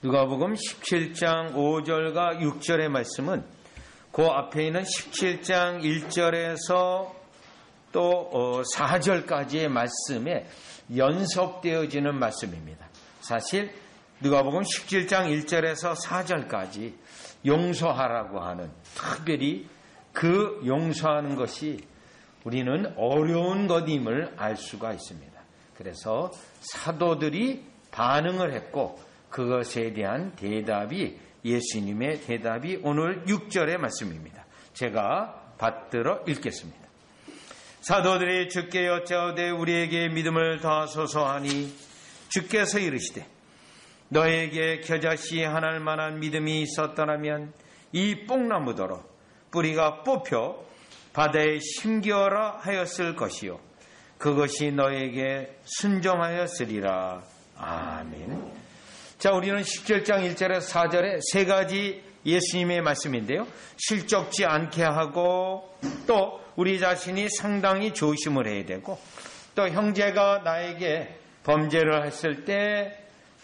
누가복음 17장 5절과 6절의 말씀은 그 앞에 있는 17장 1절에서 또 4절까지의 말씀에 연속되어지는 말씀입니다. 사실 누가복음 17장 1절에서 4절까지 용서하라고 하는, 특별히 그 용서하는 것이 우리는 어려운 것임을 알 수가 있습니다. 그래서 사도들이 반응을 했고 그것에 대한 대답이, 예수님의 대답이 오늘 6절의 말씀입니다. 제가 받들어 읽겠습니다. 사도들이 주께 여짜오되 우리에게 믿음을 더하소서 하니 주께서 이르시되 너에게 겨자씨 하나일 만한 믿음이 있었더라면 이 뽕나무더러 뿌리가 뽑혀 바다에 심겨라 하였을 것이요 그것이 너에게 순종하였으리라. 아멘. 자, 우리는 17장 1절에서 4절에 세 가지 예수님의 말씀인데요. 실족지 않게 하고, 또 우리 자신이 상당히 조심을 해야 되고, 또 형제가 나에게 범죄를 했을 때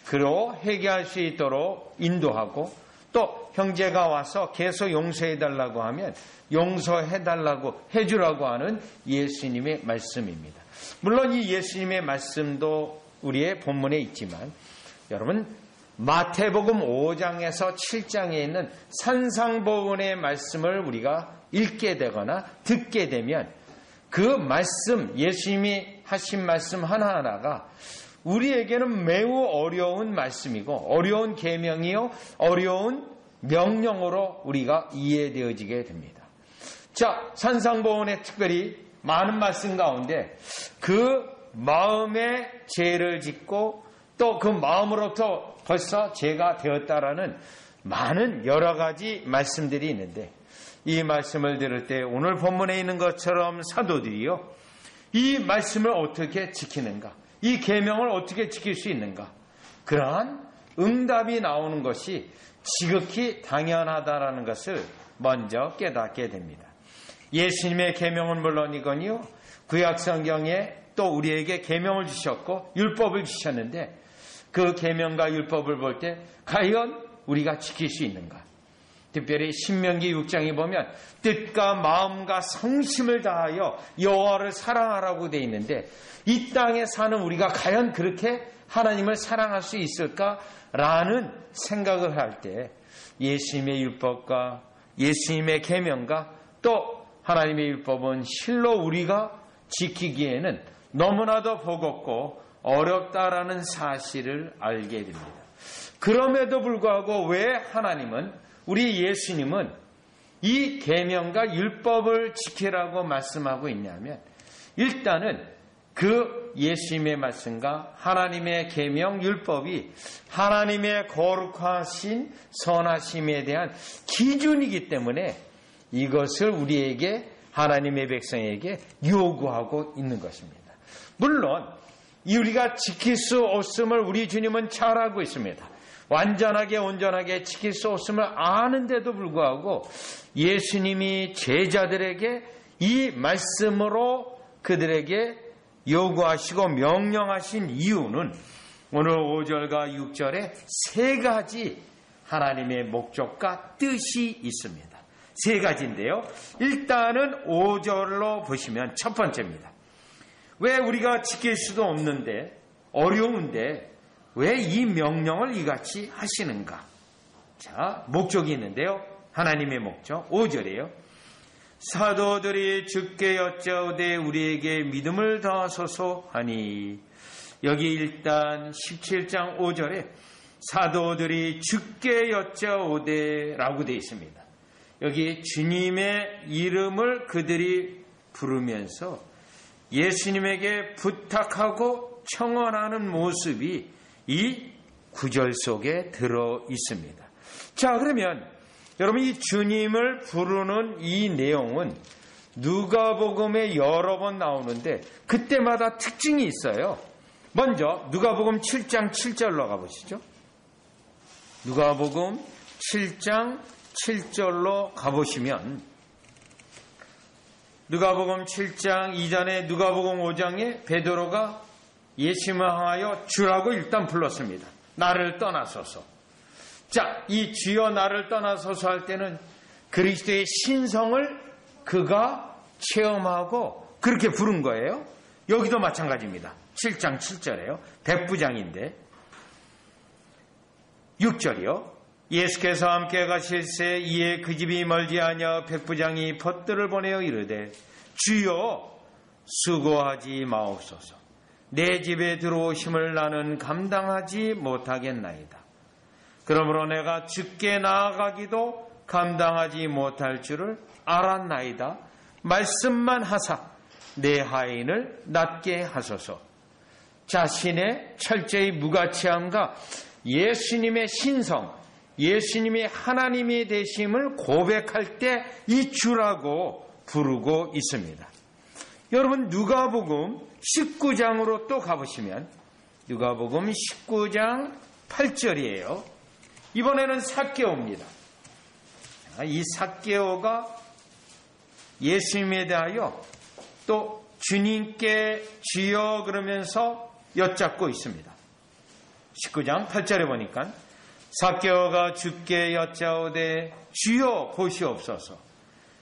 그로 회개할 수 있도록 인도하고, 또 형제가 와서 계속 용서해달라고 하면 용서해달라고 해주라고 하는 예수님의 말씀입니다. 물론 이 예수님의 말씀도 우리의 본문에 있지만, 여러분 마태복음 5장에서 7장에 있는 산상보훈의 말씀을 우리가 읽게 되거나 듣게 되면 그 말씀, 예수님이 하신 말씀 하나하나가 우리에게는 매우 어려운 말씀이고 어려운 계명이요 어려운 명령으로 우리가 이해되어지게 됩니다. 자, 산상보훈의 특별히 많은 말씀 가운데 그 마음에 죄를 짓고 또 그 마음으로부터 벌써 죄가 되었다라는 많은 여러 가지 말씀들이 있는데, 이 말씀을 들을 때 오늘 본문에 있는 것처럼 사도들이요, 이 말씀을 어떻게 지키는가, 이 계명을 어떻게 지킬 수 있는가, 그러한 응답이 나오는 것이 지극히 당연하다라는 것을 먼저 깨닫게 됩니다. 예수님의 계명은 물론이거니요, 구약성경에 또 우리에게 계명을 주셨고 율법을 주셨는데, 그 계명과 율법을 볼 때 과연 우리가 지킬 수 있는가? 특별히 신명기 6장에 보면 뜻과 마음과 성심을 다하여 여호와를 사랑하라고 되어 있는데, 이 땅에 사는 우리가 과연 그렇게 하나님을 사랑할 수 있을까라는 생각을 할 때 예수님의 율법과 예수님의 계명과 또 하나님의 율법은 실로 우리가 지키기에는 너무나도 버겁고 어렵다라는 사실을 알게 됩니다. 그럼에도 불구하고 왜 하나님은, 우리 예수님은 이 계명과 율법을 지키라고 말씀하고 있냐면, 일단은 그 예수님의 말씀과 하나님의 계명 율법이 하나님의 거룩하신 선하심에 대한 기준이기 때문에 이것을 우리에게, 하나님의 백성에게 요구하고 있는 것입니다. 물론 우리가 지킬 수 없음을 우리 주님은 잘 알고 있습니다. 완전하게 온전하게 지킬 수 없음을 아는데도 불구하고 예수님이 제자들에게 이 말씀으로 그들에게 요구하시고 명령하신 이유는 오늘 5절과 6절에 세 가지 하나님의 목적과 뜻이 있습니다. 세 가지인데요. 일단은 5절로 보시면 첫 번째입니다. 왜 우리가 지킬 수도 없는데, 어려운데 왜 이 명령을 이같이 하시는가? 자, 목적이 있는데요. 하나님의 목적 5절이에요. 사도들이 주께 여짜오되 우리에게 믿음을 더하소서 하니, 여기 일단 17장 5절에 사도들이 주께 여짜오되 라고 되어 있습니다. 여기 주님의 이름을 그들이 부르면서 예수님에게 부탁하고 청원하는 모습이 이 구절 속에 들어 있습니다. 자, 그러면 여러분, 이 주님을 부르는 이 내용은 누가복음에 여러 번 나오는데 그때마다 특징이 있어요. 먼저 누가복음 7장 7절로 가보시죠. 누가복음 7장 7절로 가보시면, 누가복음 7장 이전에 누가복음 5장에 베드로가 예수님을 향하여 주라고 일단 불렀습니다. 나를 떠나소서. 자, 이 주여 나를 떠나소서 할 때는 그리스도의 신성을 그가 체험하고 그렇게 부른 거예요. 여기도 마찬가지입니다. 7장 7절에요. 백부장인데 6절이요. 예수께서 함께 가실새 이에 그 집이 멀지 아니하 백부장이 벗들을 보내어 이르되 주여 수고하지 마옵소서. 내 집에 들어오심을 나는 감당하지 못하겠나이다. 그러므로 내가 주께 나아가기도 감당하지 못할 줄을 알았나이다. 말씀만 하사 내 하인을 낫게 하소서. 자신의 철저히 무가치함과 예수님의 신성, 예수님의 하나님의 되심을 고백할 때 이 주라고 부르고 있습니다. 여러분 누가복음 19장으로 또 가보시면 누가복음 19장 8절이에요. 이번에는 삭개오입니다. 이 삭개오가 예수님에 대하여 또 주님께 주여 그러면서 엿잡고 있습니다. 19장 8절에 보니까 삭개오가 주께 여짜오되 주여 보시옵소서.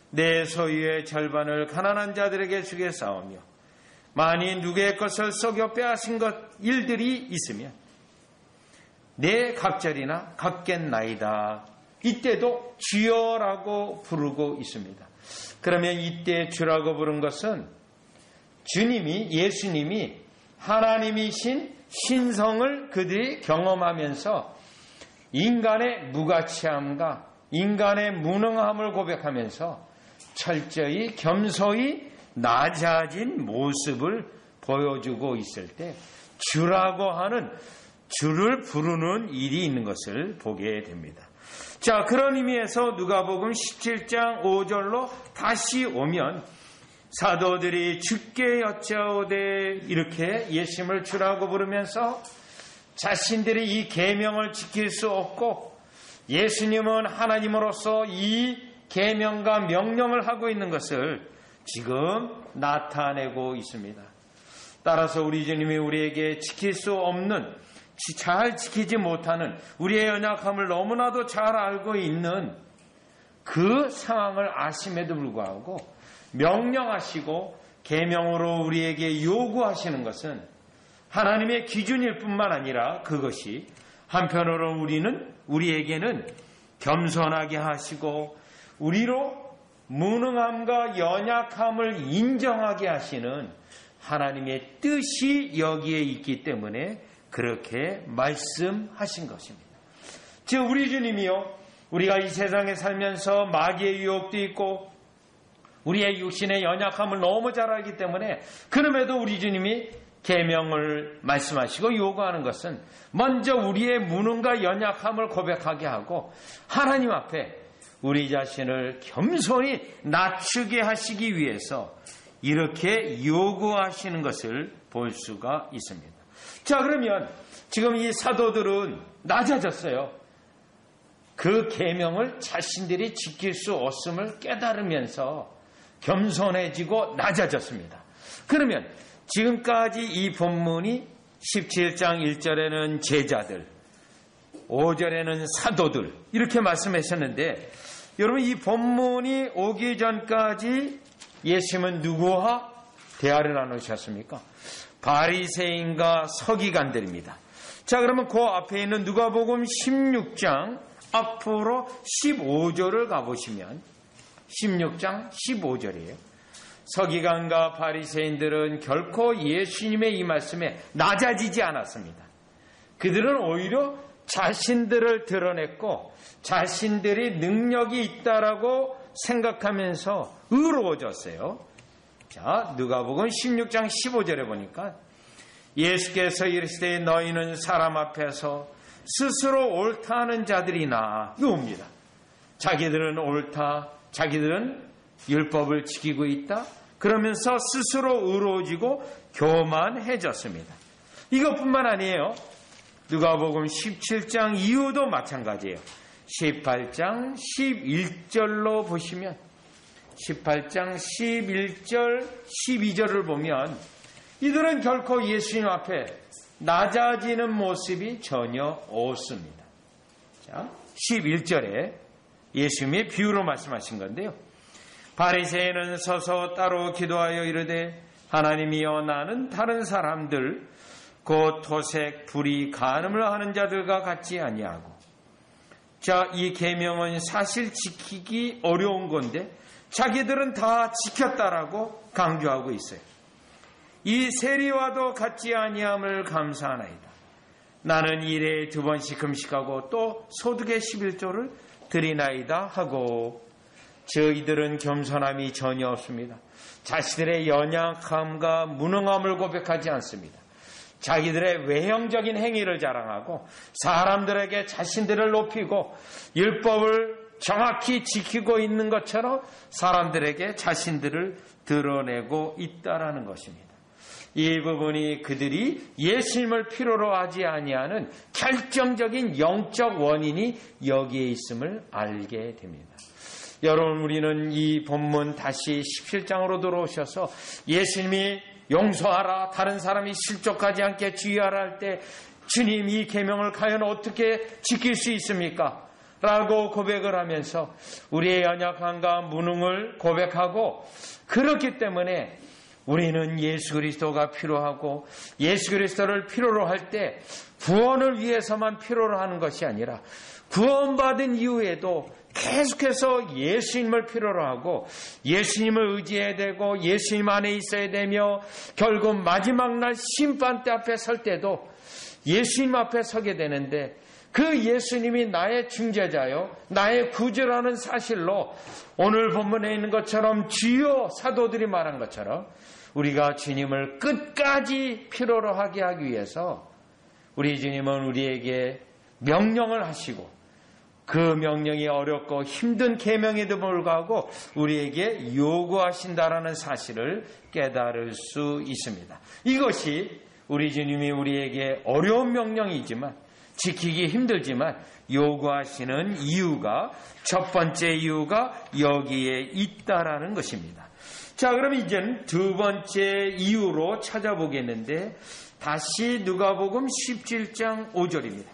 내 소유의 절반을 가난한 자들에게 주겠사오며 만일 누구의 것을 속여 빼앗은 것 일들이 있으면 내 갑절이나 갚겠나이다. 이때도 주여라고 부르고 있습니다. 그러면 이때 주라고 부른 것은 주님이, 예수님이 하나님이신 신성을 그들이 경험하면서 인간의 무가치함과 인간의 무능함을 고백하면서 철저히 겸손히 낮아진 모습을 보여주고 있을 때 주라고 하는 주를 부르는 일이 있는 것을 보게 됩니다. 자, 그런 의미에서 누가복음 17장 5절로 다시 오면 사도들이 주께 여짜오되 이렇게 예수님을 주라고 부르면서 자신들이 이 계명을 지킬 수 없고 예수님은 하나님으로서 이 계명과 명령을 하고 있는 것을 지금 나타내고 있습니다. 따라서 우리 주님이 우리에게 지킬 수 없는, 잘 지키지 못하는 우리의 연약함을 너무나도 잘 알고 있는 그 상황을 아심에도 불구하고 명령하시고 계명으로 우리에게 요구하시는 것은 하나님의 기준일 뿐만 아니라 그것이 한편으로 우리에게는 겸손하게 하시고 우리로 무능함과 연약함을 인정하게 하시는 하나님의 뜻이 여기에 있기 때문에 그렇게 말씀하신 것입니다. 즉 우리 주님이요, 우리가 이 세상에 살면서 마귀의 유혹도 있고 우리의 육신의 연약함을 너무 잘 알기 때문에 그럼에도 우리 주님이 계명을 말씀하시고 요구하는 것은 먼저 우리의 무능과 연약함을 고백하게 하고 하나님 앞에 우리 자신을 겸손히 낮추게 하시기 위해서 이렇게 요구하시는 것을 볼 수가 있습니다. 자, 그러면 지금 이 사도들은 낮아졌어요. 그 계명을 자신들이 지킬 수 없음을 깨달으면서 겸손해지고 낮아졌습니다. 그러면 지금까지 이 본문이 17장 1절에는 제자들, 5절에는 사도들 이렇게 말씀하셨는데 여러분 이 본문이 오기 전까지 예수님은 누구와 대화를 나누셨습니까? 바리새인과 서기관들입니다. 자, 그러면 그 앞에 있는 누가복음 16장 앞으로 15절을 가보시면 16장 15절이에요. 서기관과 바리새인들은 결코 예수님의 이 말씀에 낮아지지 않았습니다. 그들은 오히려 자신들을 드러냈고 자신들이 능력이 있다라고 생각하면서 의로워졌어요. 자, 누가복음 16장 15절에 보니까 예수께서 이르시되 너희는 사람 앞에서 스스로 옳다 하는 자들이나 이겁니다. 자기들은 옳다, 자기들은 율법을 지키고 있다. 그러면서 스스로 의로워지고 교만해졌습니다. 이것뿐만 아니에요. 누가복음 17장 이후도 마찬가지예요. 18장 11절로 보시면 18장 11절 12절을 보면 이들은 결코 예수님 앞에 낮아지는 모습이 전혀 없습니다. 자, 11절에 예수님의 비유로 말씀하신 건데요. 바리새인은 서서 따로 기도하여 이르되 하나님이여 나는 다른 사람들 곧 토색, 불의, 간음을 하는 자들과 같지 아니하고. 자, 이 계명은 사실 지키기 어려운 건데 자기들은 다 지켰다라고 강조하고 있어요. 이 세리와도 같지 아니함을 감사하나이다. 나는 일에 2번씩 금식하고 또 소득의 11조를 드리나이다 하고. 저희들은 겸손함이 전혀 없습니다. 자신들의 연약함과 무능함을 고백하지 않습니다. 자기들의 외형적인 행위를 자랑하고 사람들에게 자신들을 높이고 율법을 정확히 지키고 있는 것처럼 사람들에게 자신들을 드러내고 있다라는 것입니다. 이 부분이 그들이 예수님을 필요로 하지 아니하는 결정적인 영적 원인이 여기에 있음을 알게 됩니다. 여러분, 우리는 이 본문 다시 17장으로 들어오셔서 예수님이 용서하라, 다른 사람이 실족하지 않게 주의하라 할 때 주님 이 계명을 과연 어떻게 지킬 수 있습니까? 라고 고백을 하면서 우리의 연약함과 무능을 고백하고, 그렇기 때문에 우리는 예수 그리스도가 필요하고 예수 그리스도를 필요로 할 때 구원을 위해서만 필요로 하는 것이 아니라 구원받은 이후에도 계속해서 예수님을 필요로 하고 예수님을 의지해야 되고 예수님 안에 있어야 되며 결국 마지막 날 심판대 앞에 설 때도 예수님 앞에 서게 되는데, 그 예수님이 나의 중재자요 나의 구주라는 사실로 오늘 본문에 있는 것처럼 주요 사도들이 말한 것처럼 우리가 주님을 끝까지 필요로 하게 하기 위해서 우리 주님은 우리에게 명령을 하시고 그 명령이 어렵고 힘든 계명에도 불구하고 우리에게 요구하신다라는 사실을 깨달을 수 있습니다. 이것이 우리 주님이 우리에게 어려운 명령이지만 지키기 힘들지만 요구하시는 이유가, 첫 번째 이유가 여기에 있다라는 것입니다. 자, 그럼 이제는 두 번째 이유로 찾아보겠는데 다시 누가복음 17장 5절입니다.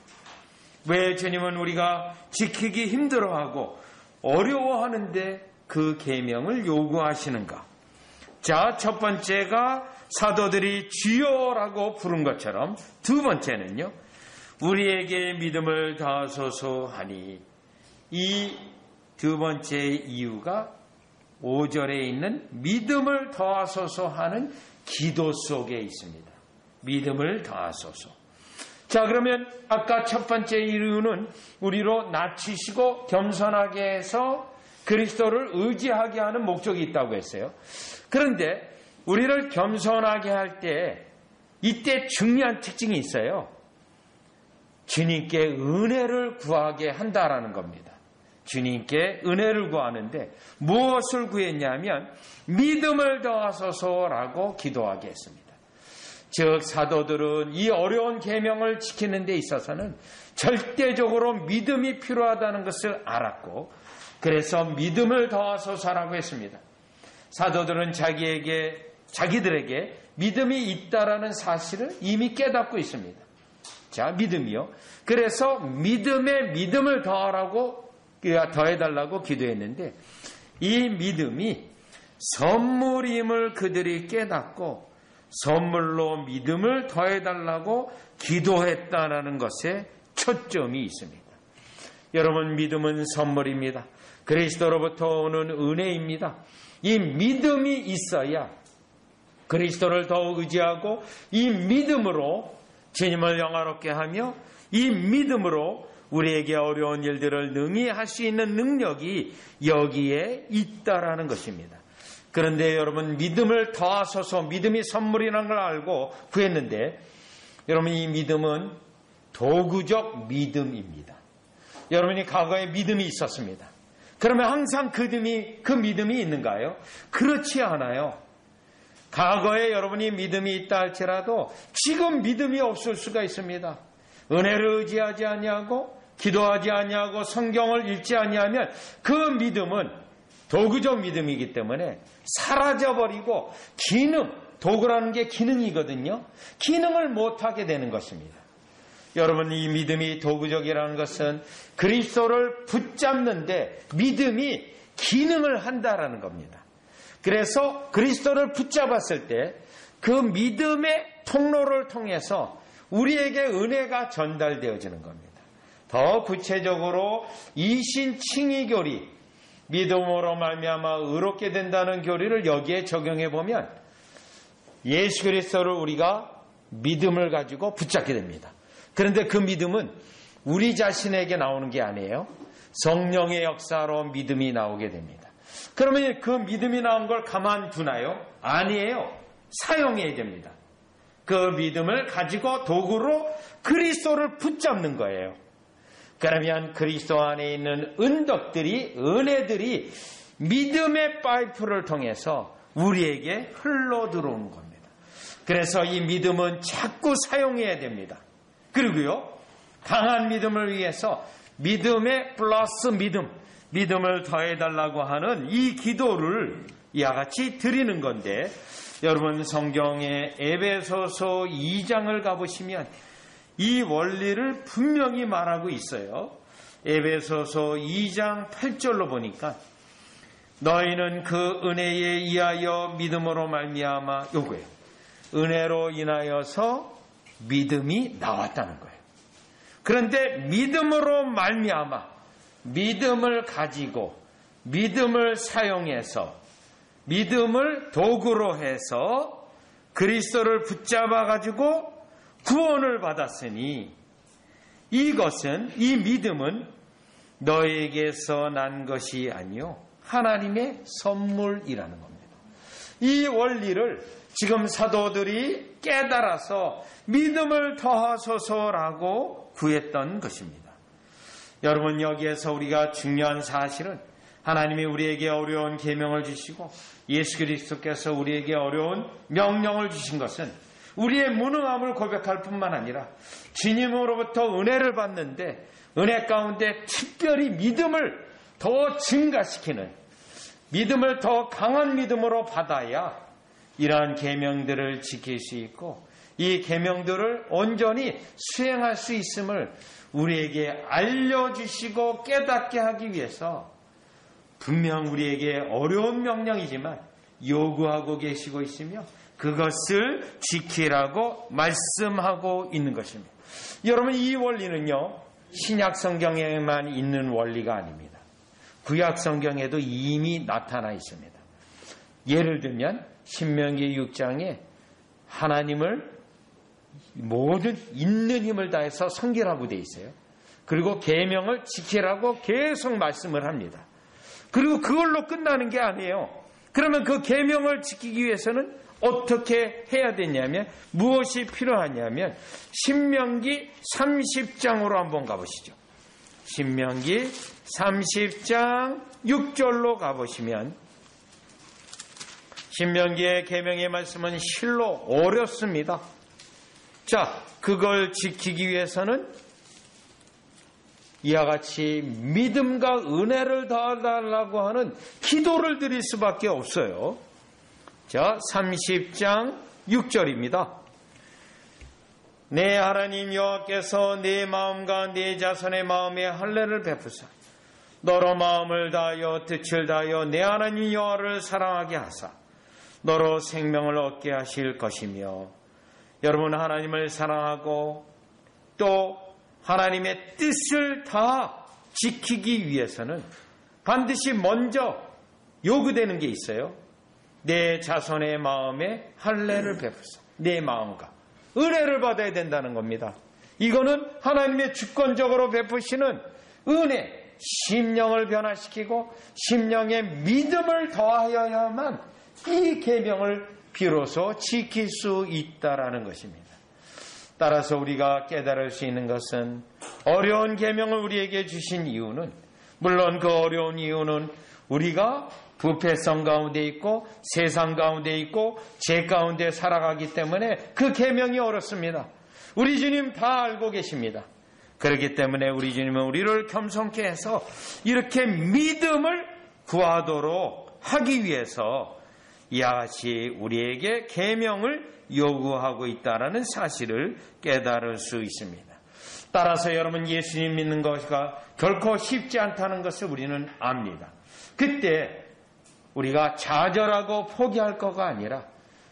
왜 주님은 우리가 지키기 힘들어하고 어려워하는데 그 계명을 요구하시는가? 자, 첫 번째가 사도들이 주여라고 부른 것처럼 두 번째는요, 우리에게 믿음을 다하소서 하니. 이 두 번째 이유가 5절에 있는 믿음을 더하소서 하는 기도 속에 있습니다. 믿음을 더하소서. 자, 그러면 아까 첫 번째 이유는 우리로 낮추시고 겸손하게 해서 그리스도를 의지하게 하는 목적이 있다고 했어요. 그런데 우리를 겸손하게 할 때 이때 중요한 특징이 있어요. 주님께 은혜를 구하게 한다라는 겁니다. 주님께 은혜를 구하는데 무엇을 구했냐면 믿음을 더하소서라고 기도하게 했습니다. 즉 사도들은 이 어려운 계명을 지키는 데 있어서는 절대적으로 믿음이 필요하다는 것을 알았고, 그래서 믿음을 더하소서라고 했습니다. 사도들은 자기들에게 믿음이 있다라는 사실을 이미 깨닫고 있습니다. 자, 믿음이요. 그래서 믿음에 믿음을 더해달라고 기도했는데, 이 믿음이 선물임을 그들이 깨닫고 선물로 믿음을 더해달라고 기도했다라는 것에 초점이 있습니다. 여러분, 믿음은 선물입니다. 그리스도로부터 오는 은혜입니다. 이 믿음이 있어야 그리스도를 더욱 의지하고 이 믿음으로 주님을 영화롭게 하며 이 믿음으로 우리에게 어려운 일들을 능히 할 수 있는 능력이 여기에 있다라는 것입니다. 그런데 여러분, 믿음을 더하소서, 믿음이 선물이라는 걸 알고 구했는데, 여러분, 이 믿음은 도구적 믿음입니다. 여러분이 과거에 믿음이 있었습니다. 그러면 항상 그 믿음이 있는가요? 그렇지 않아요. 과거에 여러분이 믿음이 있다 할지라도 지금 믿음이 없을 수가 있습니다. 은혜를 의지하지 아니하고 기도하지 아니하고 성경을 읽지 아니하면 그 믿음은 도구적 믿음이기 때문에 사라져버리고 도구라는 게 기능이거든요. 기능을 못하게 되는 것입니다. 여러분, 이 믿음이 도구적이라는 것은 그리스도를 붙잡는데 믿음이 기능을 한다라는 겁니다. 그래서 그리스도를 붙잡았을 때 그 믿음의 통로를 통해서 우리에게 은혜가 전달되어지는 겁니다. 더 구체적으로 이신칭의교리, 믿음으로 말미암아 의롭게 된다는 교리를 여기에 적용해 보면 예수 그리스도를 우리가 믿음을 가지고 붙잡게 됩니다. 그런데 그 믿음은 우리 자신에게 나오는 게 아니에요. 성령의 역사로 믿음이 나오게 됩니다. 그러면 그 믿음이 나온 걸 가만두나요? 아니에요. 사용해야 됩니다. 그 믿음을 가지고 도구로 그리스도를 붙잡는 거예요. 그러면 그리스도 안에 있는 은덕들이, 은혜들이 믿음의 파이프를 통해서 우리에게 흘러 들어오는 겁니다. 그래서 이 믿음은 자꾸 사용해야 됩니다. 그리고요, 강한 믿음을 위해서 믿음의 플러스 믿음을 더해달라고 하는 이 기도를 이와 같이 드리는 건데, 여러분 성경의 에베소서 2장을 가보시면 이 원리를 분명히 말하고 있어요. 에베소서 2장 8절로 보니까 너희는 그 은혜에 의하여 믿음으로 말미암아, 요거예요. 은혜로 인하여서 믿음이 나왔다는 거예요. 그런데 믿음으로 말미암아, 믿음을 가지고 믿음을 사용해서 믿음을 도구로 해서 그리스도를 붙잡아 가지고 구원을 받았으니 이것은, 이 믿음은 너에게서 난 것이 아니요 하나님의 선물이라는 겁니다. 이 원리를 지금 사도들이 깨달아서 믿음을 더하소서라고 구했던 것입니다. 여러분, 여기에서 우리가 중요한 사실은 하나님이 우리에게 어려운 계명을 주시고 예수 그리스도께서 우리에게 어려운 명령을 주신 것은 우리의 무능함을 고백할 뿐만 아니라 주님으로부터 은혜를 받는데 은혜 가운데 특별히 믿음을 더 증가시키는, 믿음을 더 강한 믿음으로 받아야 이러한 계명들을 지킬 수 있고 이 계명들을 온전히 수행할 수 있음을 우리에게 알려주시고 깨닫게 하기 위해서 분명 우리에게 어려운 명령이지만 요구하고 계시고 있으며 그것을 지키라고 말씀하고 있는 것입니다. 여러분, 이 원리는요, 신약 성경에만 있는 원리가 아닙니다. 구약 성경에도 이미 나타나 있습니다. 예를 들면 신명기 6장에 하나님을 모든 있는 힘을 다해서 섬기라고 되어 있어요. 그리고 계명을 지키라고 계속 말씀을 합니다. 그리고 그걸로 끝나는 게 아니에요. 그러면 그 계명을 지키기 위해서는 어떻게 해야 되냐면, 무엇이 필요하냐면 신명기 30장으로 한번 가보시죠. 신명기 30장 6절로 가보시면, 신명기의 계명의 말씀은 실로 어렵습니다. 자, 그걸 지키기 위해서는 이와 같이 믿음과 은혜를 더하달라고 하는 기도를 드릴 수밖에 없어요. 자, 30장 6절입니다. 내 하나님 여호와께서 내 마음과 내 자손의 마음에 할례를 베푸사 너로 마음을 다하여 뜻을 다하여 내 하나님 여호와를 사랑하게 하사 너로 생명을 얻게 하실 것이며, 여러분, 하나님을 사랑하고 또 하나님의 뜻을 다 지키기 위해서는 반드시 먼저 요구되는 게 있어요. 내 자손의 마음에 할례를 베푸사, 내 마음과 은혜를 받아야 된다는 겁니다. 이거는 하나님의 주권적으로 베푸시는 은혜, 심령을 변화시키고 심령의 믿음을 더하여야만 이 계명을 비로소 지킬 수 있다라는 것입니다. 따라서 우리가 깨달을 수 있는 것은 어려운 계명을 우리에게 주신 이유는, 물론 그 어려운 이유는 우리가 부패성 가운데 있고 세상 가운데 있고 죄 가운데 살아가기 때문에 그 계명이 어렵습니다. 우리 주님 다 알고 계십니다. 그렇기 때문에 우리 주님은 우리를 겸손케 해서 이렇게 믿음을 구하도록 하기 위해서 이와 같이 우리에게 계명을 요구하고 있다는 사실을 깨달을 수 있습니다. 따라서 여러분 예수님 믿는 것가 결코 쉽지 않다는 것을 우리는 압니다. 그때 우리가 좌절하고 포기할 거가 아니라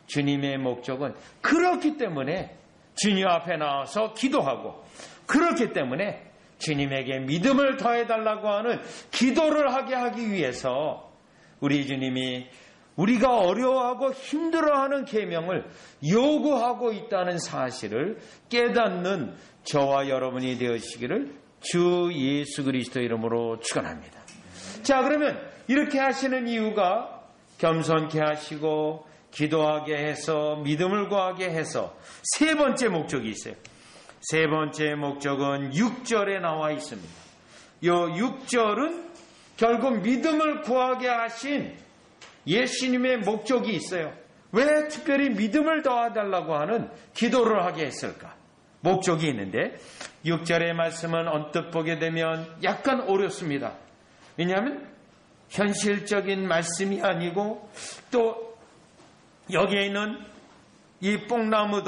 주님의 목적은 그렇기 때문에 주님 앞에 나와서 기도하고 그렇기 때문에 주님에게 믿음을 더해달라고 하는 기도를 하게 하기 위해서 우리 주님이 우리가 어려워하고 힘들어하는 계명을 요구하고 있다는 사실을 깨닫는 저와 여러분이 되시기를 주 예수 그리스도 이름으로 축원합니다. 자, 그러면 이렇게 하시는 이유가 겸손케 하시고 기도하게 해서 믿음을 구하게 해서 세 번째 목적이 있어요. 세 번째 목적은 6절에 나와 있습니다. 이 6절은 결국 믿음을 구하게 하신 예수님의 목적이 있어요. 왜 특별히 믿음을 더해달라고 하는 기도를 하게 했을까? 목적이 있는데 6절의 말씀은 언뜻 보게 되면 약간 어렵습니다. 왜냐하면 현실적인 말씀이 아니고 또 여기에 있는 이 뽕나무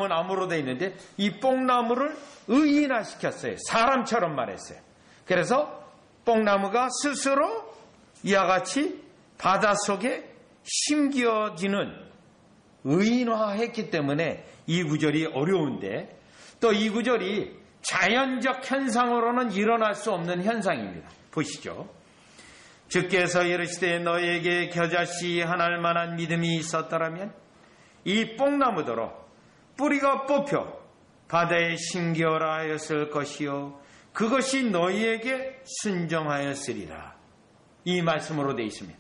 나무로 되어 있는데 이 뽕나무를 의인화시켰어요. 사람처럼 말했어요. 그래서 뽕나무가 스스로 이와 같이 바닷속에 심겨지는 의인화했기 때문에 이 구절이 어려운데 또 이 구절이 자연적 현상으로는 일어날 수 없는 현상입니다. 보시죠. 주께서 이르시되 너에게 겨자씨 하나할 만한 믿음이 있었더라면 이 뽕나무더러 뿌리가 뽑혀 바다에 심겨라 하였을 것이요 그것이 너희에게 순종하였으리라. 이 말씀으로 되어 있습니다.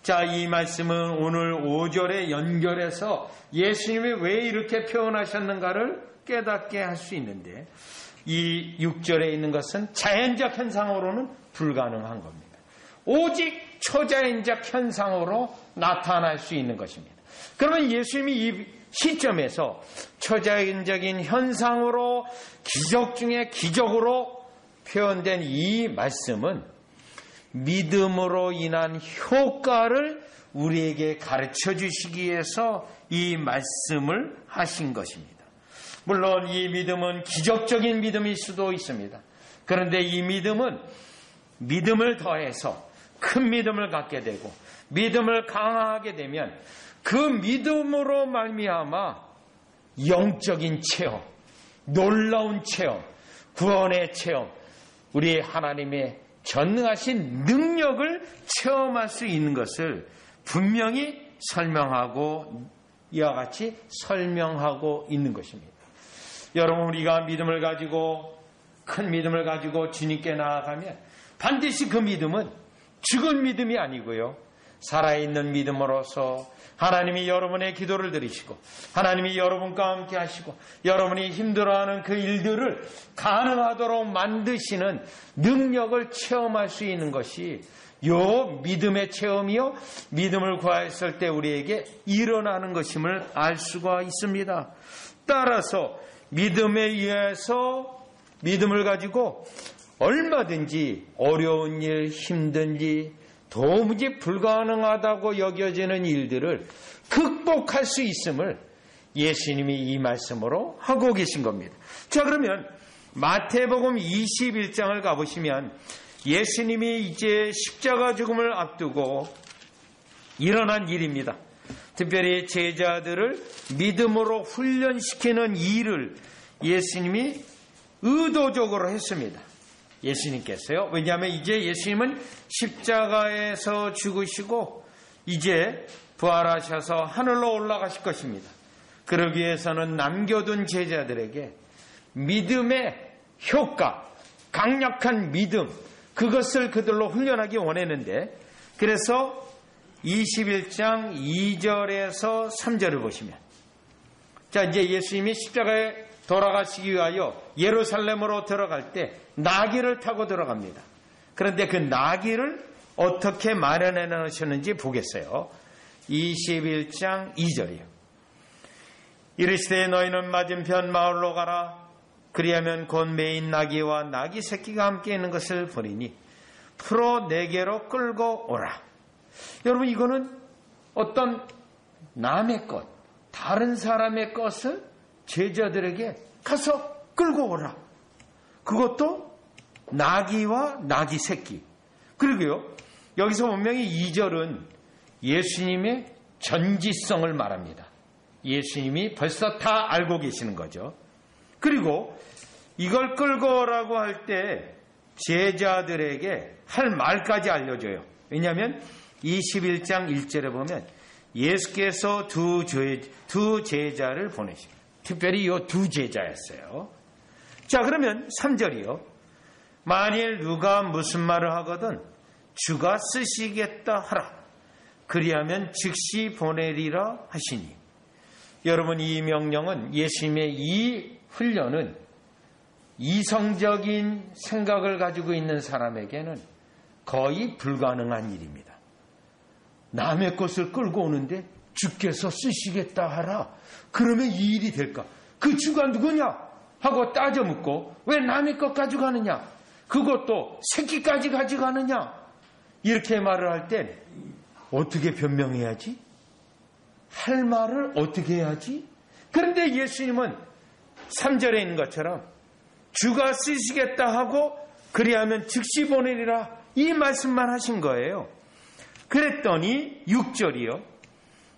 자, 이 말씀은 오늘 5절에 연결해서 예수님이 왜 이렇게 표현하셨는가를 깨닫게 할 수 있는데 이 6절에 있는 것은 자연적 현상으로는 불가능한 겁니다. 오직 초자연적 현상으로 나타날 수 있는 것입니다. 그러면 예수님이 이 시점에서 초자연적인 현상으로 기적 중에 기적으로 표현된 이 말씀은 믿음으로 인한 효과를 우리에게 가르쳐 주시기 위해서 이 말씀을 하신 것입니다. 물론 이 믿음은 기적적인 믿음일 수도 있습니다. 그런데 이 믿음은 믿음을 더해서 큰 믿음을 갖게 되고 믿음을 강화하게 되면 그 믿음으로 말미암아 영적인 체험, 놀라운 체험, 구원의 체험, 우리 하나님의 전능하신 능력을 체험할 수 있는 것을 분명히 설명하고 이와 같이 설명하고 있는 것입니다. 여러분, 우리가 믿음을 가지고 큰 믿음을 가지고 주님께 나아가면 반드시 그 믿음은 죽은 믿음이 아니고요, 살아있는 믿음으로서 하나님이 여러분의 기도를 들으시고 하나님이 여러분과 함께 하시고 여러분이 힘들어하는 그 일들을 가능하도록 만드시는 능력을 체험할 수 있는 것이 요 믿음의 체험이요 믿음을 구했을 때 우리에게 일어나는 것임을 알 수가 있습니다. 따라서 믿음에 의해서 믿음을 가지고 얼마든지 어려운 일, 힘든 일, 도무지 불가능하다고 여겨지는 일들을 극복할 수 있음을 예수님이 이 말씀으로 하고 계신 겁니다. 자, 그러면 마태복음 21장을 가보시면 예수님이 이제 십자가 죽음을 앞두고 일어난 일입니다. 특별히 제자들을 믿음으로 훈련시키는 일을 예수님이 의도적으로 했습니다. 예수님께서요. 왜냐하면 이제 예수님은 십자가에서 죽으시고 이제 부활하셔서 하늘로 올라가실 것입니다. 그러기 위해서는 남겨둔 제자들에게 믿음의 효과, 강력한 믿음, 그것을 그들로 훈련하기 원했는데, 그래서 21장 2절에서 3절을 보시면, 자, 이제 예수님이 십자가에 돌아가시기 위하여 예루살렘으로 들어갈 때 나귀를 타고 들어갑니다. 그런데 그 나귀를 어떻게 마련해 놓으셨는지 보겠어요. 21장 2절이요. 이르시되 너희는 맞은편 마을로 가라. 그리하면 곧 메인 나귀와 나귀 새끼가 함께 있는 것을 보리니 풀어 내게로 끌고 오라. 여러분, 이거는 어떤 남의 것, 다른 사람의 것을 제자들에게 가서 끌고 오라. 그것도 나귀와 나귀 새끼. 그리고요, 여기서 분명히 2절은 예수님의 전지성을 말합니다. 예수님이 벌써 다 알고 계시는 거죠. 그리고 이걸 끌고 오라고 할 때 제자들에게 할 말까지 알려줘요. 왜냐하면 21장 1절에 보면 예수께서 두 제자를 보내십니다. 특별히 이 두 제자였어요. 자, 그러면 3절이요. 만일 누가 무슨 말을 하거든 주가 쓰시겠다 하라. 그리하면 즉시 보내리라 하시니. 여러분, 이 명령은, 예수님의 이 훈련은 이성적인 생각을 가지고 있는 사람에게는 거의 불가능한 일입니다. 남의 것을 끌고 오는데 주께서 쓰시겠다 하라. 그러면 이 일이 될까? 그 주가 누구냐? 하고 따져 묻고 왜 남의 것 가져가느냐? 그것도 새끼까지 가져가느냐? 이렇게 말을 할 땐 어떻게 변명해야지? 할 말을 어떻게 해야지? 그런데 예수님은 3절에 있는 것처럼 주가 쓰시겠다 하고 그리하면 즉시 보내리라, 이 말씀만 하신 거예요. 그랬더니 6절이요.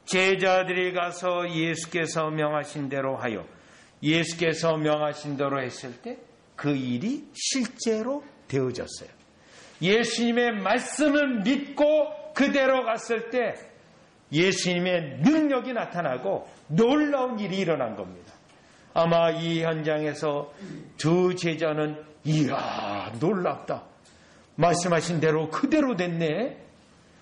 제자들이 가서 예수께서 명하신 대로 하여, 예수께서 명하신 대로 했을 때 그 일이 실제로 되어졌어요. 예수님의 말씀을 믿고 그대로 갔을 때 예수님의 능력이 나타나고 놀라운 일이 일어난 겁니다. 아마 이 현장에서 두 제자는 이야, 놀랍다. 말씀하신 대로 그대로 됐네.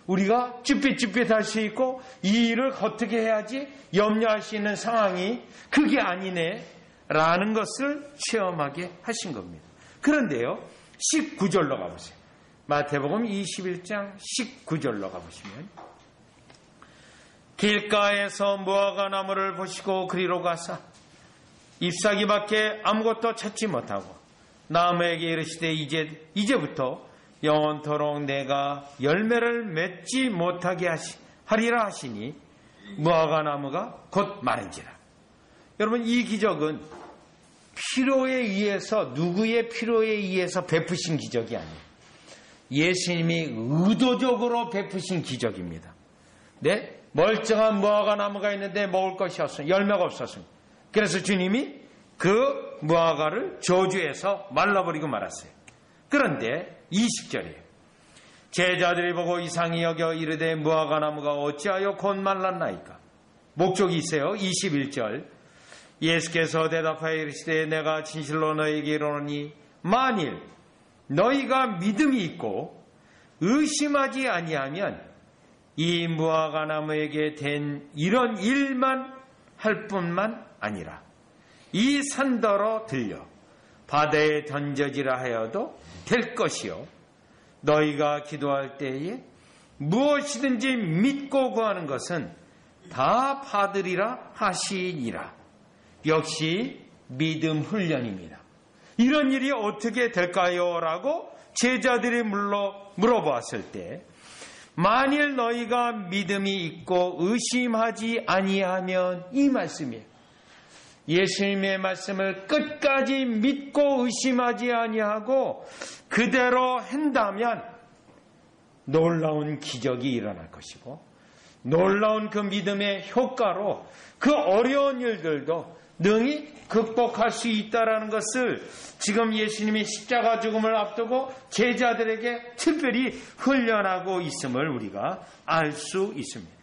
우리가 쭈삣쭈삣할 수 있고 이 일을 어떻게 해야지 염려할 수 있는 상황이 그게 아니네 라는 것을 체험하게 하신 겁니다. 그런데요, 19절로 가보세요. 마태복음 21장 19절로 가보시면, 길가에서 무화과 나무를 보시고 그리로 가사 잎사귀밖에 아무것도 찾지 못하고 나무에게 이르시되 이제부터 영원토록 내가 열매를 맺지 못하게 하리라 하시니 무화과 나무가 곧 마른지라. 여러분, 이 기적은 필요에 의해서, 누구의 필요에 의해서 베푸신 기적이 아니에요. 예수님이 의도적으로 베푸신 기적입니다. 네? 멀쩡한 무화과 나무가 있는데 먹을 것이 없으면, 열매가 없었습니다. 그래서 주님이 그 무화과를 저주해서 말라버리고 말았어요. 그런데 20절이에요. 제자들이 보고 이상히 여겨 이르되 무화과 나무가 어찌하여 곧 말랐나이까? 목적이 있어요. 21절. 예수께서 대답하여 이르시되 내가 진실로 너희에게 이르노니 만일 너희가 믿음이 있고 의심하지 아니하면 이 무화과 나무에게 된 이런 일만 할 뿐만 아니라 이 산더러 들려 바다에 던져지라 하여도 될 것이요, 너희가 기도할 때에 무엇이든지 믿고 구하는 것은 다 받으리라 하시니라. 역시 믿음 훈련입니다. 이런 일이 어떻게 될까요? 라고 제자들이 물어보았을 때, 만일 너희가 믿음이 있고 의심하지 아니하면, 이 말씀이에요. 예수님의 말씀을 끝까지 믿고 의심하지 아니하고 그대로 한다면 놀라운 기적이 일어날 것이고, 놀라운 그 믿음의 효과로 그 어려운 일들도 능히 극복할 수 있다는 것을 지금 예수님이 십자가 죽음을 앞두고 제자들에게 특별히 훈련하고 있음을 우리가 알 수 있습니다.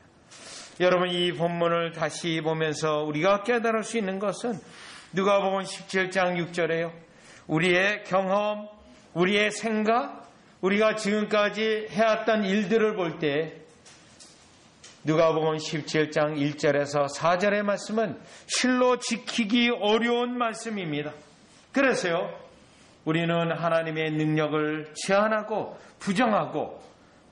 여러분, 이 본문을 다시 보면서 우리가 깨달을 수 있는 것은 누가복음 17장 6절에요. 우리의 경험, 우리의 생각, 우리가 지금까지 해왔던 일들을 볼 때 누가복음 17장 1절에서 4절의 말씀은 실로 지키기 어려운 말씀입니다. 그래서요, 우리는 하나님의 능력을 제한하고 부정하고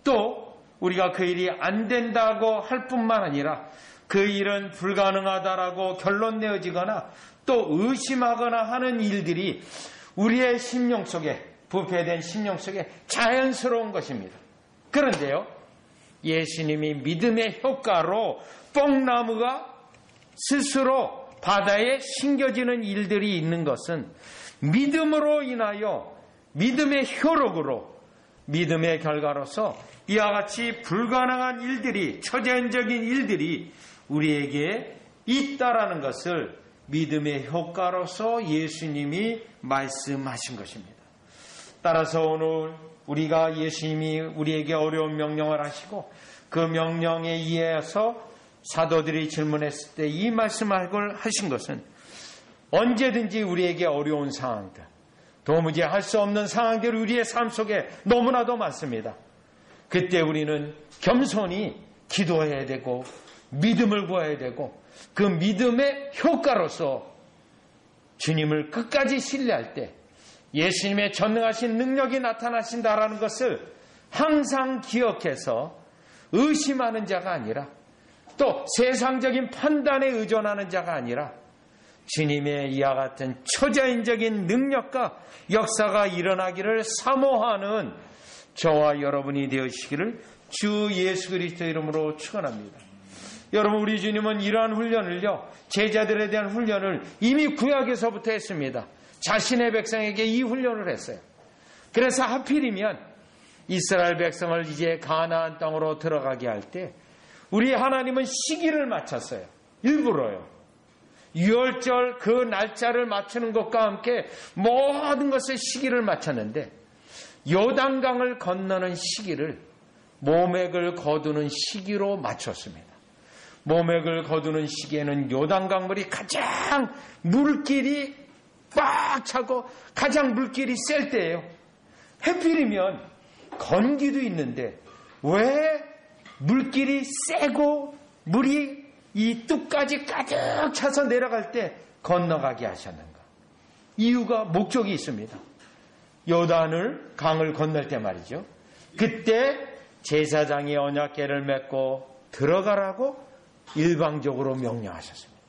또 우리가 그 일이 안 된다고 할 뿐만 아니라 그 일은 불가능하다라고 결론 내어지거나 또 의심하거나 하는 일들이 우리의 심령 속에, 부패된 심령 속에 자연스러운 것입니다. 그런데요, 예수님이 믿음의 효과로 뽕나무가 스스로 바다에 심겨지는 일들이 있는 것은 믿음으로 인하여 믿음의 효력으로 믿음의 결과로서 이와 같이 불가능한 일들이, 초자연적인 일들이 우리에게 있다라는 것을 믿음의 효과로서 예수님이 말씀하신 것입니다. 따라서 오늘 우리가 예수님이 우리에게 어려운 명령을 하시고 그 명령에 의해서 사도들이 질문했을 때 이 말씀을 하신 것은 언제든지 우리에게 어려운 상황들, 도무지 할 수 없는 상황들이 우리의 삶 속에 너무나도 많습니다. 그때 우리는 겸손히 기도해야 되고 믿음을 구해야 되고 그 믿음의 효과로서 주님을 끝까지 신뢰할 때 예수님의 전능하신 능력이 나타나신다라는 것을 항상 기억해서 의심하는 자가 아니라 또 세상적인 판단에 의존하는 자가 아니라 주님의 이와 같은 초자연적인 능력과 역사가 일어나기를 사모하는 저와 여러분이 되시기를 주 예수 그리스도 이름으로 축원합니다. 여러분, 우리 주님은 이러한 훈련을요, 제자들에 대한 훈련을 이미 구약에서부터 했습니다. 자신의 백성에게 이 훈련을 했어요. 그래서 하필이면 이스라엘 백성을 이제 가나안 땅으로 들어가게 할 때 우리 하나님은 시기를 맞췄어요. 일부러요. 유월절 그 날짜를 맞추는 것과 함께 모든 것을 시기를 맞췄는데 요단강을 건너는 시기를 모맥을 거두는 시기로 맞췄습니다. 모맥을 거두는 시기에는 요단강물이 가장 물길이 꽉 차고 가장 물길이 셀 때예요. 해필이면 건기도 있는데 왜 물길이 세고 물이 이 뚝까지 가득 차서 내려갈 때 건너가게 하셨는가? 이유가 목적이 있습니다. 요단을 강을 건널 때 말이죠. 그때 제사장이 언약궤를 맺고 들어가라고 일방적으로 명령하셨습니다.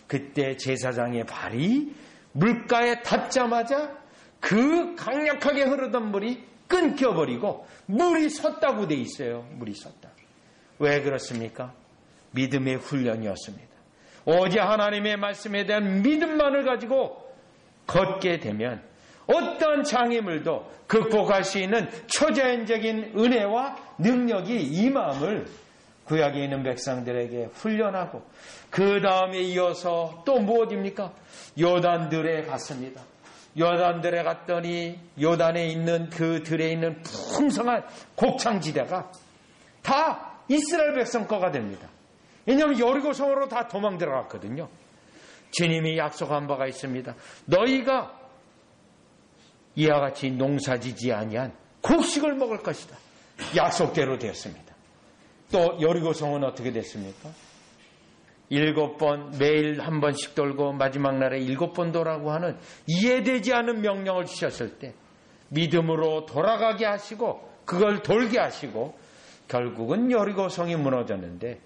그때 제사장의 발이 물가에 닿자마자 그 강력하게 흐르던 물이 끊겨버리고 물이 섰다고 돼 있어요. 물이 섰다. 왜 그렇습니까? 믿음의 훈련이었습니다. 오직 하나님의 말씀에 대한 믿음만을 가지고 걷게 되면 어떤 장애물도 극복할 수 있는 초자연적인 은혜와 능력이 임함을 구약에 있는 백성들에게 훈련하고 그 다음에 이어서 또 무엇입니까? 요단들에 갔습니다. 요단들에 갔더니 요단에 있는 그 들에 있는 풍성한 곡창지대가 다 이스라엘 백성 거가 됩니다. 왜냐하면 여리고성으로 다 도망 들어갔거든요. 주님이 약속한 바가 있습니다. 너희가 이와 같이 농사지지 아니한 곡식을 먹을 것이다. 약속대로 되었습니다. 또 여리고성은 어떻게 됐습니까? 7번 매일 한 번씩 돌고 마지막 날에 7번 도라고 하는 이해되지 않은 명령을 주셨을 때 믿음으로 돌아가게 하시고 그걸 돌게 하시고 결국은 여리고성이 무너졌는데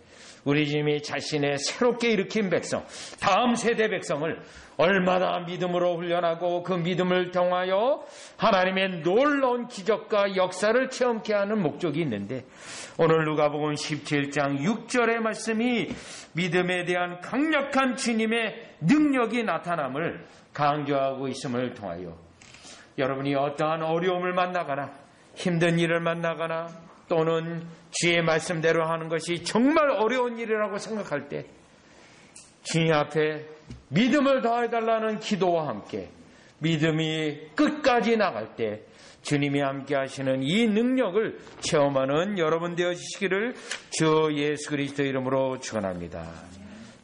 우리 주님이 자신의 새롭게 일으킨 백성, 다음 세대 백성을 얼마나 믿음으로 훈련하고 그 믿음을 통하여 하나님의 놀라운 기적과 역사를 체험케 하는 목적이 있는데 오늘 누가복음 17장 6절의 말씀이 믿음에 대한 강력한 주님의 능력이 나타남을 강조하고 있음을 통하여 여러분이 어떠한 어려움을 만나거나 힘든 일을 만나거나 또는 주의 말씀대로 하는 것이 정말 어려운 일이라고 생각할 때 주님 앞에 믿음을 더해달라는 기도와 함께 믿음이 끝까지 나갈 때 주님이 함께 하시는 이 능력을 체험하는 여러분 되어주시기를 주 예수 그리스도 이름으로 축원합니다.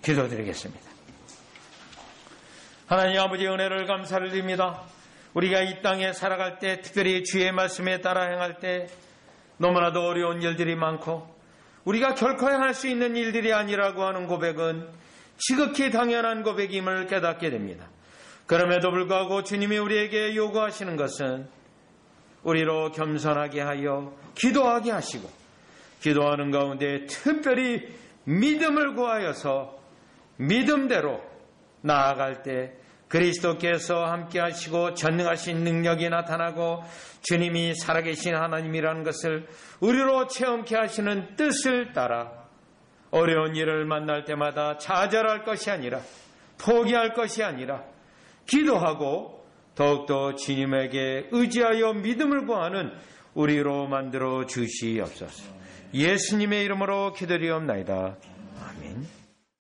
기도드리겠습니다. 하나님 아버지의 은혜를 감사를 드립니다. 우리가 이 땅에 살아갈 때 특별히 주의 말씀에 따라 행할 때 너무나도 어려운 일들이 많고 우리가 결코 행할 수 있는 일들이 아니라고 하는 고백은 지극히 당연한 고백임을 깨닫게 됩니다. 그럼에도 불구하고 주님이 우리에게 요구하시는 것은 우리로 겸손하게 하여 기도하게 하시고 기도하는 가운데 특별히 믿음을 구하여서 믿음대로 나아갈 때 그리스도께서 함께 하시고 전능하신 능력이 나타나고 주님이 살아계신 하나님이라는 것을 우리로 체험케 하시는 뜻을 따라 어려운 일을 만날 때마다 좌절할 것이 아니라 포기할 것이 아니라 기도하고 더욱더 주님에게 의지하여 믿음을 구하는 우리로 만들어 주시옵소서. 예수님의 이름으로 기도리옵나이다. 아멘.